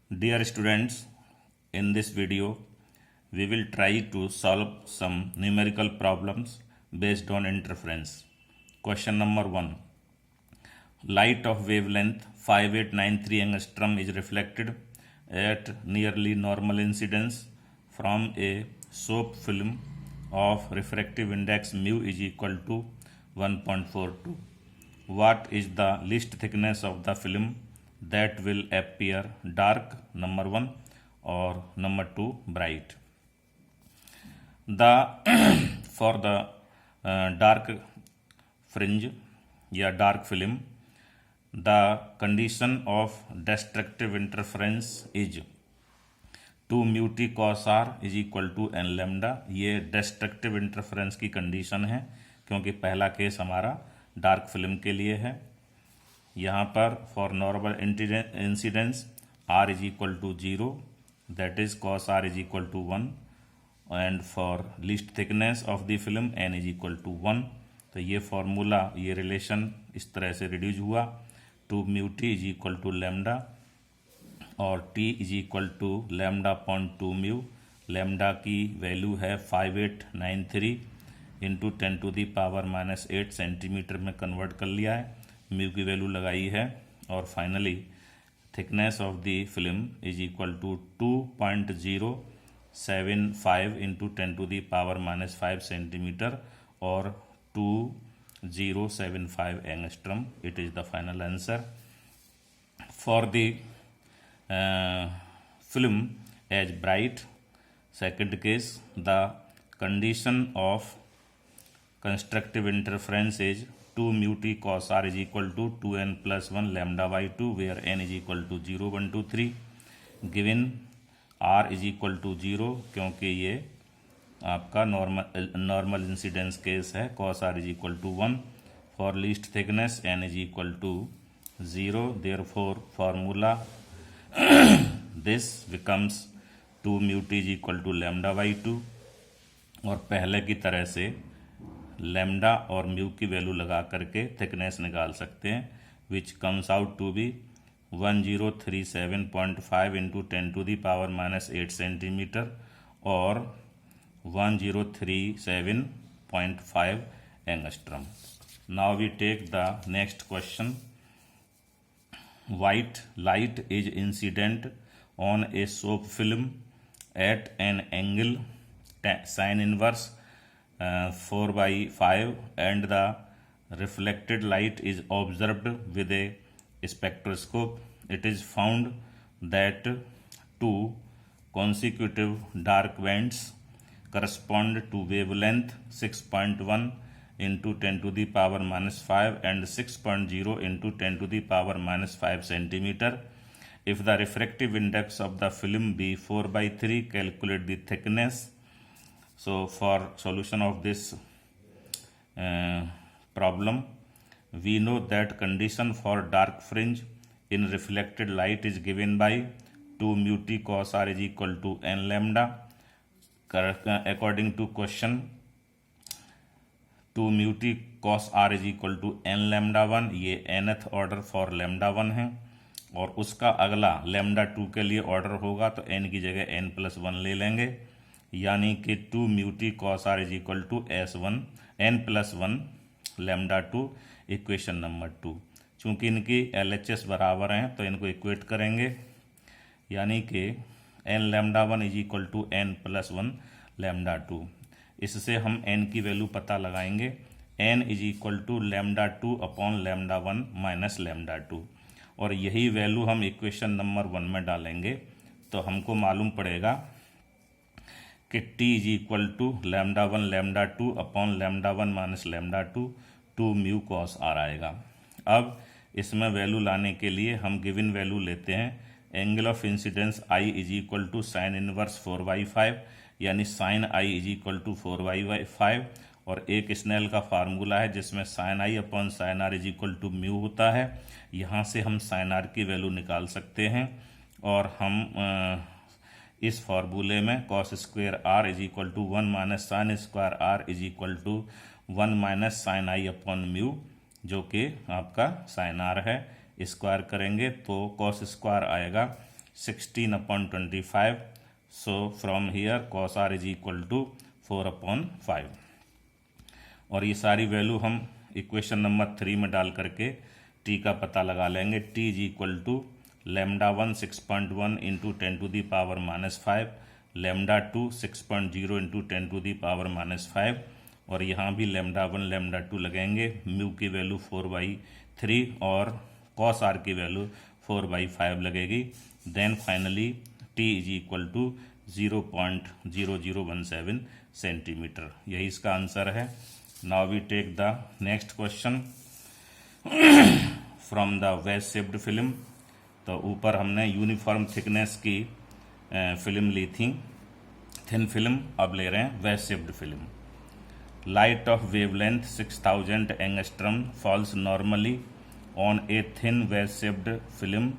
Dear students, in this video, we will try to solve some numerical problems based on interference. Question number 1. Light of wavelength 5893 angstrom is reflected at nearly normal incidence from a soap film of refractive index mu is equal to 1.42. What is the least thickness of the film that will appear dark, number 1, or number 2 bright? The for the dark fringe या dark film, the condition of destructive interference is 2 mu t cos r is equal to n lambda. ये destructive interference की condition है क्योंकि पहला case हमारा dark film के लिए है. यहाँ पर for normal incidence r is equal to 0, that is cos r is equal to 1, and for least thickness of the film n is equal to 1. तो ये फॉर्मूला, ये रिलेशन इस तरह से रिड्यूस हुआ. 2 mu t is equal to lambda और t is equal to lambda upon 2 mu. Lambda की value है 5893 into 10 to the power -8 centimetre में कन्वर्ट कर लिया है. म्यू की वैल्यू लगाई है और finally thickness of the film is equal to 2.075 into 10 to the power -5 centimetre और 2075 angstrom. It is the final answer for the film as bright. Second case, the condition of constructive interference is 2 mu t cos r is equal to 2n plus 1 lambda by 2 where n is equal to 0, 1, 2, 3. given r is equal to 0 क्योंकि ये आपका normal incidence case है. cos r is equal to 1. for least thickness n is equal to 0. therefore formula this becomes 2 mu t is equal to lambda by 2. और पहले की तरह से lambda और म्यू की वैल्यू लगा करके थिकनेस निकाल सकते हैं, which comes out to be 1037.5 into 10 to the power -8 centimetre और 1037.5 angstrom. Now we take the next question. white light is incident on a soap film at an angle sin inverse 4/5 and the reflected light is observed with a spectroscope. It is found that two consecutive dark bands correspond to wavelength 6.1 into 10 to the power -5 and 6.0 into 10 to the power -5 centimeter. If the refractive index of the film be 4/3, calculate the thickness. So for solution of this problem, we know that condition for dark fringe in reflected light is given by 2 mu t cos r is equal to n lambda. According to question, 2 mu t cos r is equal to n lambda 1. ये nth order for lambda 1 है और उसका अगला lambda 2 के लिए order होगा तो n की जगह n plus 1 ले लेंगे, यानी कि 2 mu t cos r is equal to s1 n plus 1 lambda 2. Equation number 2. चूंकि इनकी LHS बराबर हैं तो इनको इक्वेट करेंगे, यानी कि n lambda 1 is equal to n plus 1 lambda 2. इससे हम n की वैल्यू पता लगाएंगे. n is equal to lambda 2 upon lambda 1 minus lambda 2 और यही वैल्यू हम इक्वेशन नंबर 1 में डालेंगे तो हमको मालूम पड़ेगा कि t is equal to lambda 1 lambda 2 upon lambda 1 minus lambda 2 2 mu cos r आएगा. अब इसमें वैल्यू लाने के लिए हम गिवन वैल्यू लेते हैं. Angle of incidence I is equal to sine inverse 4/5, यानी sine I is equal to 4/5 और एक स्नेल का फार्मूला है जिसमें sine I upon sine R is equal to mu होता है. यहाँ से हम साइन R की वैल्यू निकाल सकते हैं और हम इस फार्मूले में cos square r is equal to 1 minus sine square r is equal to 1 minus sine I upon mu, जो कि आपका साइन r है, स्क्वायर करेंगे तो cos स्क्वायर आएगा 16/25. So from here cos r is equal to 4/5. और ये सारी वैल्यू हम इक्वेशन नंबर 3 में डाल करके t का पता लगा लेंगे. t is equal to λ1 6.1 into 10⁻⁻5, λ2 6.0 into 10⁻⁻5, और यहाँ भी λ1 λ2 लगेंगे. म्यू की वैल्यू 4/3 और cos r की वैल्यू 4/5 लगेगी. Then finally t is equal to 0.0017 centimetre. यही इसका आंसर है. Now we take the next question from the wedge shaped film. तो ऊपर हमने यूनिफॉर्म थिकनेस की फिल्म ली थी, थिन फिल्म. अब ले रहे हैं wedge shaped film. Light of wavelength 6000 angstrom falls normally on a thin wedge shaped film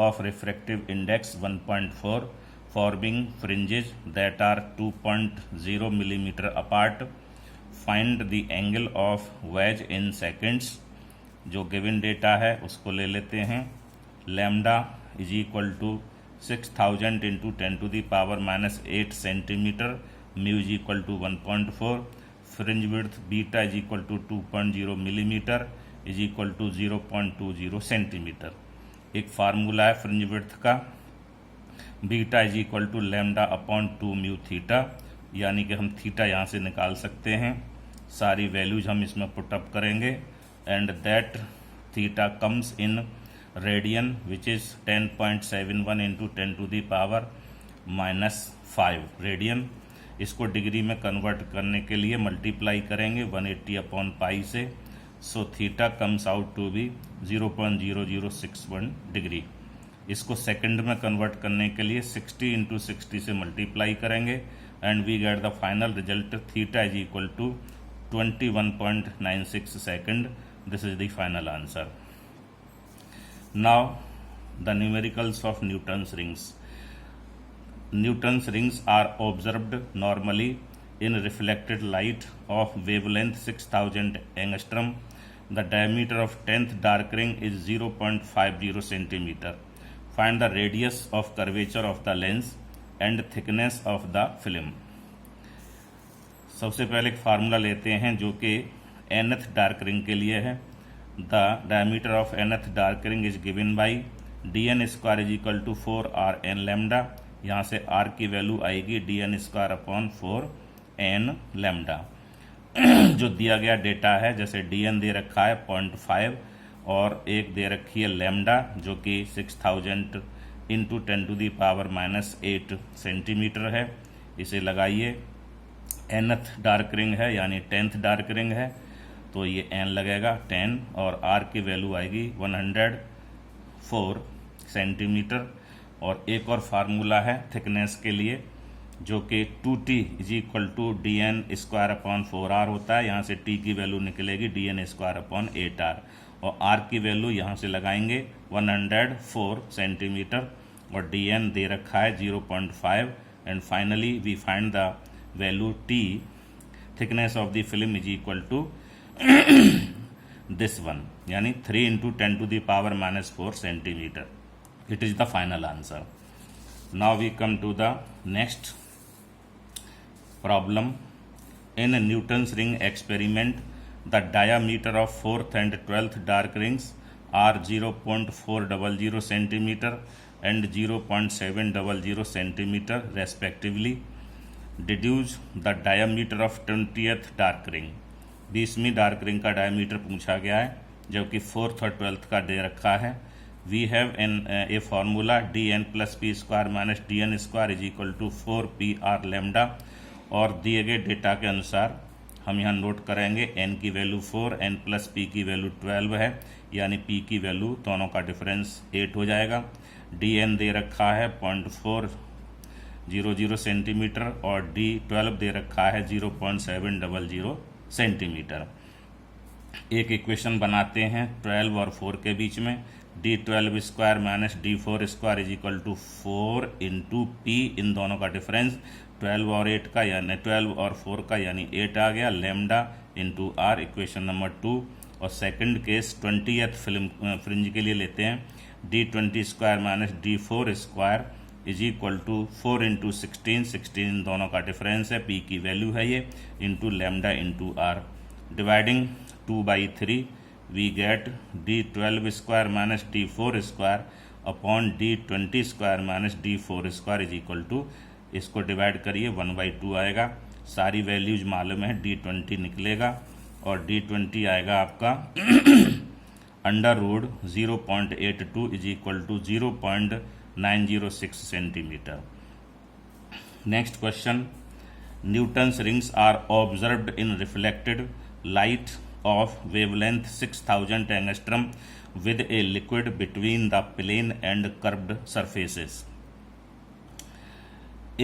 of refractive index 1.4 forming fringes that are 2.0 millimeter apart. Find the angle of wedge in seconds. जो given data है उसको ले लेते हैं. Lambda is equal to 6000 into 10⁻⁻8 centimetre. Mu is equal to 1.4. Fringe width beta is equal to 2.0 millimetre is equal to 0.20 centimetre. एक formula है fringe width का, beta is equal to λ/2 mu theta, यानी कि हम थीटा यहाँ से निकाल सकते हैं. सारी वैल्यूज हम इसमें पुटअप करेंगे and that theta comes in radian which is 10.71 into 10⁻⁻5 radian. इसको डिग्री में कन्वर्ट करने के लिए मल्टीप्लाई करेंगे 180/π से. So theta comes out to be 0.0061 degree. इसको सेकंड में कन्वर्ट करने के लिए 60 इंटू 60 से मल्टीप्लाई करेंगे and we get the final result. Theta is equal to 21.96 second. This is the final answer. Now the numericals of Newton's rings. Newton's rings are observed normally in reflected light of wavelength 6000 angstrom. The diameter of 10th dark ring is 0.50 centimeter. Find the radius of curvature of the lens and thickness of the film. सबसे पहले एक formula लेते हैं जो कि nth dark ring के लिए है. The diameter of nth dark ring is given by dn square is equal to 4rn lambda. यहाँ से r की वैल्यू आएगी dn²/4n लैम्डा. जो दिया गया डेटा है, जैसे dn दे रखा है 0.5 और एक दे रखी है लैम्डा जो कि 6000 इंटू 10⁻⁻8 सेंटीमीटर है. इसे लगाइए. nth डार्क रिंग है यानी 10th डार्क रिंग है तो ये n लगेगा 10 और r की वैल्यू आएगी 104 सेंटीमीटर. और एक और फार्मूला है थिकनेस के लिए जो कि 2t is equal to dn²/4r होता है. यहाँ से t की वैल्यू निकलेगी dn²/8r और r की वैल्यू यहाँ से लगाएंगे 104 सेंटीमीटर और dn दे रखा है 0.5 and finally we find the value t. Thickness of the film is equal to this one यानी 3 into 10⁻⁻4 centimetre. It is the final answer. Now we come to the next problem. In a Newton's ring experiment, the diameter of 4th and 12th dark rings are 0.400 centimeter and 0.700 centimeter respectively. Deduce the diameter of 20th dark ring. 20वीं dark ring का diameter पूछा गया है जबकि 4th और 12th का दे रखा है. We have a formula dn plus p square minus dn square is equal to 4pr lambda. और दिए गए डेटा के अनुसार हम यहाँ नोट करेंगे n की वैल्यू 4, n प्लस p की वैल्यू 12 है यानी p की वैल्यू दोनों का डिफरेंस 8 हो जाएगा. dn दे रखा है 0.400 सेंटीमीटर और d12 दे रखा है 0.700 सेंटीमीटर. एक इक्वेशन बनाते हैं 12 और 4 के बीच में. d12² minus d4² is equal to 4 into P, इन दोनों का डिफरेंस 12 और 8 का यानी 12 और 4 का यानी 8 आ गया. Lambda into R equation number 2. और second case 20th film fringe के लिए लेते हैं. D20 square minus D4 square is equal to 4 into 16 इन दोनों का डिफरेंस है, पी की वैल्यू है ये, into lambda into R, dividing 2/3 we get D12 square minus D4 square upon D20 square minus D4 square is equal to, इसको divide करिए 1/2 आएगा, सारी वैल्यूज मालूम है, D20 निकलेगा और D20 आएगा आपका under root 0.82 is equal to 0.906 centimetre. Next question, Newton's rings are observed in reflected light of wavelength 6000 angstrom with a liquid between the plane and curved surfaces.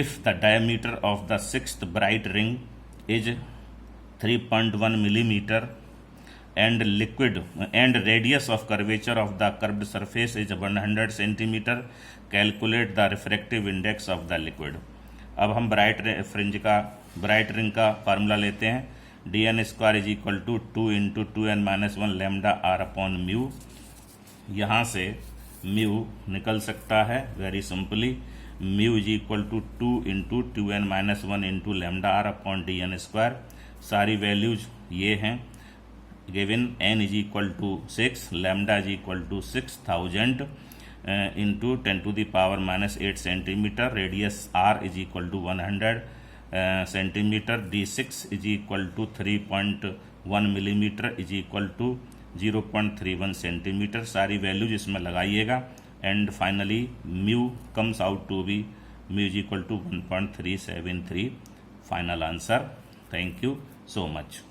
If the diameter of the sixth bright ring is 3.1 millimeter and liquid and radius of curvature of the curved surface is 100 centimeter, calculate the refractive index of the liquid. अब हम bright ring का formula लेते हैं, dn square is equal to 2 into 2n-1 lambda R upon mu. यहाँ से mu निकल सकता है very simply, mu is equal to 2 into 2n-1 into lambda R upon dn square, सारी वैल्यूज ये हैं given, n is equal to 6, lambda is equal to 6000 into 10⁻⁻8 centimetre, radius r is equal to 100 centimetre, D6 is equal to 3.1 millimetre is equal to 0.31 centimetre, सारी values इसमें लगाइएगा and finally mu comes out to be mu is equal to 1.373, final answer. Thank you so much.